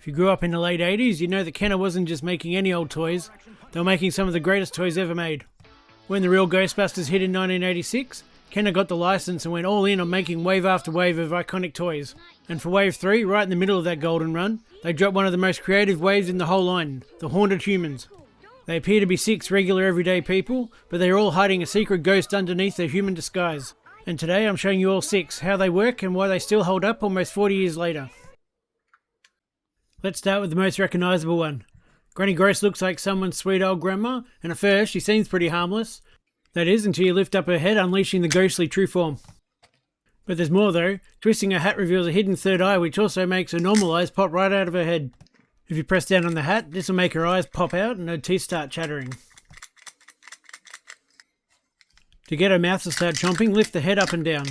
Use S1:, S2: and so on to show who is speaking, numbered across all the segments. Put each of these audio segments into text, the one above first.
S1: If you grew up in the late 80s, you know that Kenner wasn't just making any old toys, they were making some of the greatest toys ever made. When the Real Ghostbusters hit in 1986, Kenner got the license and went all in on making wave after wave of iconic toys. And for Wave 3, right in the middle of that golden run, they dropped one of the most creative waves in the whole line, the Haunted Humans. They appear to be 6 regular everyday people, but they're all hiding a secret ghost underneath their human disguise. And today I'm showing you all 6, how they work and why they still hold up almost 40 years later. Let's start with the most recognisable one. Granny Gross looks like someone's sweet old grandma, and at first she seems pretty harmless. That is, until you lift up her head, unleashing the ghostly true form. But there's more though. Twisting her hat reveals a hidden third eye, which also makes her normal eyes pop right out of her head. If you press down on the hat, this will make her eyes pop out and her teeth start chattering. To get her mouth to start chomping, lift the head up and down.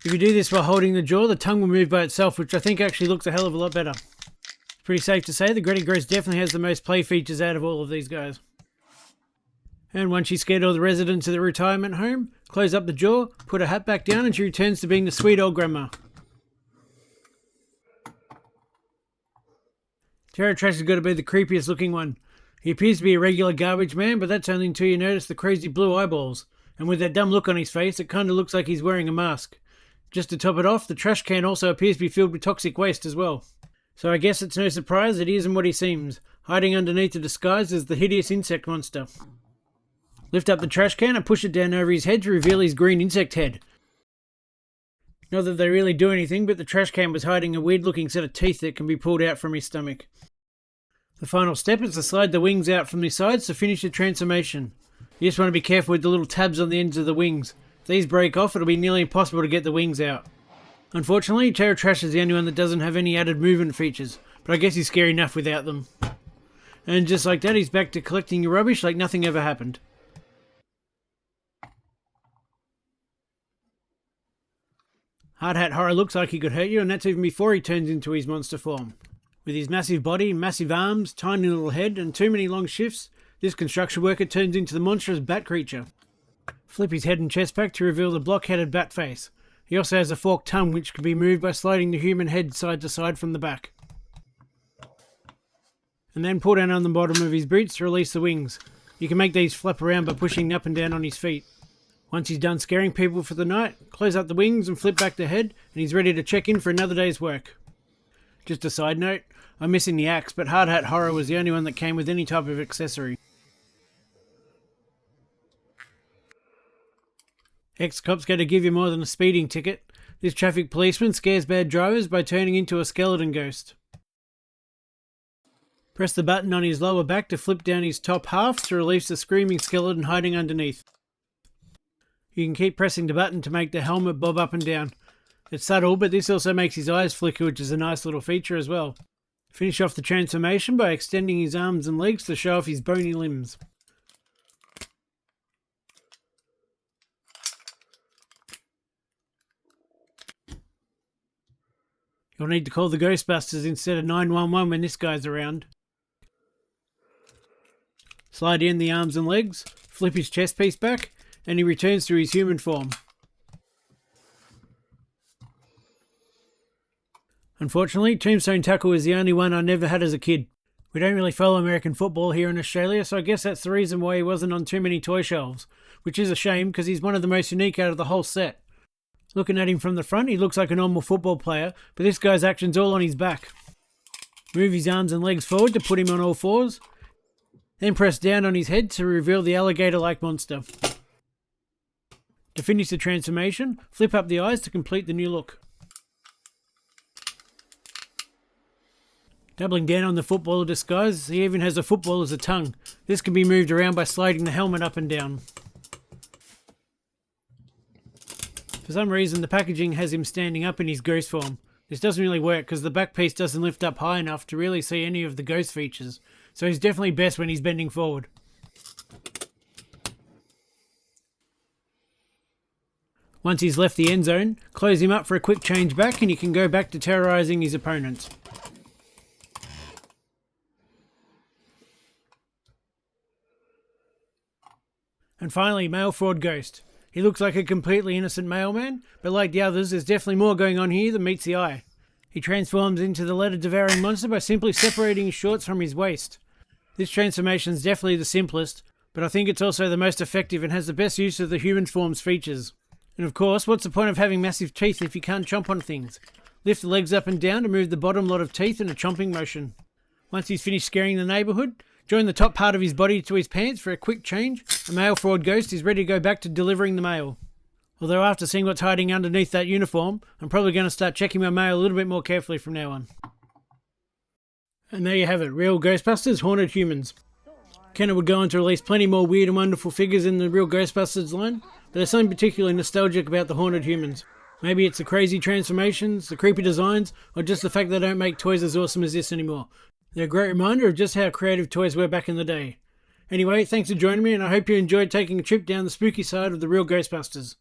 S1: If you do this while holding the jaw, the tongue will move by itself, which I think actually looks a hell of a lot better. Pretty safe to say the Granny Gross definitely has the most play features out of all of these guys. And once she's scared all the residents of the retirement home, close up the jaw, put her hat back down, and she returns to being the sweet old grandma. Terror Trash has got to be the creepiest looking one. He appears to be a regular garbage man, but that's only until you notice the crazy blue eyeballs. And with that dumb look on his face, it kinda looks like he's wearing a mask. Just to top it off, the trash can also appears to be filled with toxic waste as well. So I guess it's no surprise that he isn't what he seems. Hiding underneath the disguise is the hideous insect monster. Lift up the trash can and push it down over his head to reveal his green insect head. Not that they really do anything, but the trash can was hiding a weird looking set of teeth that can be pulled out from his stomach. The final step is to slide the wings out from the sides to finish the transformation. You just want to be careful with the little tabs on the ends of the wings. If these break off, it'll be nearly impossible to get the wings out. Unfortunately, Terror Trash is the only one that doesn't have any added movement features, but I guess he's scary enough without them. And just like that, he's back to collecting your rubbish like nothing ever happened. Hard Hat Horror looks like he could hurt you, and that's even before he turns into his monster form. With his massive body, massive arms, tiny little head, and too many long shifts, this construction worker turns into the monstrous bat creature. Flip his head and chest back to reveal the block-headed bat face. He also has a forked tongue which can be moved by sliding the human head side to side from the back. And then pull down on the bottom of his boots to release the wings. You can make these flap around by pushing up and down on his feet. Once he's done scaring people for the night, close up the wings and flip back the head, and he's ready to check in for another day's work. Just a side note, I'm missing the axe, but Hard Hat Horror was the only one that came with any type of accessory. Ex-cop's going to give you more than a speeding ticket. This traffic policeman scares bad drivers by turning into a skeleton ghost. Press the button on his lower back to flip down his top half to release the screaming skeleton hiding underneath. You can keep pressing the button to make the helmet bob up and down. It's subtle, but this also makes his eyes flicker, which is a nice little feature as well. Finish off the transformation by extending his arms and legs to show off his bony limbs. You'll need to call the Ghostbusters instead of 911 when this guy's around. Slide in the arms and legs, flip his chest piece back, and he returns to his human form. Unfortunately, Tombstone Tackle is the only one I never had as a kid. We don't really follow American football here in Australia, so I guess that's the reason why he wasn't on too many toy shelves, which is a shame because he's one of the most unique out of the whole set. Looking at him from the front, he looks like a normal football player, but this guy's action's all on his back. Move his arms and legs forward to put him on all fours, then press down on his head to reveal the alligator-like monster. To finish the transformation, flip up the eyes to complete the new look. Doubling down on the footballer disguise, he even has a football as a tongue. This can be moved around by sliding the helmet up and down. For some reason, the packaging has him standing up in his ghost form. This doesn't really work because the back piece doesn't lift up high enough to really see any of the ghost features, so he's definitely best when he's bending forward. Once he's left the end zone, close him up for a quick change back and he can go back to terrorising his opponents. And finally, Male Fraud Ghost. He looks like a completely innocent mailman, but like the others, there's definitely more going on here than meets the eye. He transforms into the letter-devouring monster by simply separating his shorts from his waist. This transformation is definitely the simplest, but I think it's also the most effective and has the best use of the human form's features. And of course, what's the point of having massive teeth if you can't chomp on things? Lift the legs up and down to move the bottom lot of teeth in a chomping motion. Once he's finished scaring the neighbourhood, join the top part of his body to his pants for a quick change. A male fraud ghost is ready to go back to delivering the mail. Although after seeing what's hiding underneath that uniform, I'm probably going to start checking my mail a little bit more carefully from now on. And there you have it, Real Ghostbusters Haunted Humans. Kenner would go on to release plenty more weird and wonderful figures in the Real Ghostbusters line, but there's something particularly nostalgic about the Haunted Humans. Maybe it's the crazy transformations, the creepy designs, or just the fact they don't make toys as awesome as this anymore. They're a great reminder of just how creative toys were back in the day. Anyway, thanks for joining me, and I hope you enjoyed taking a trip down the spooky side of the Real Ghostbusters.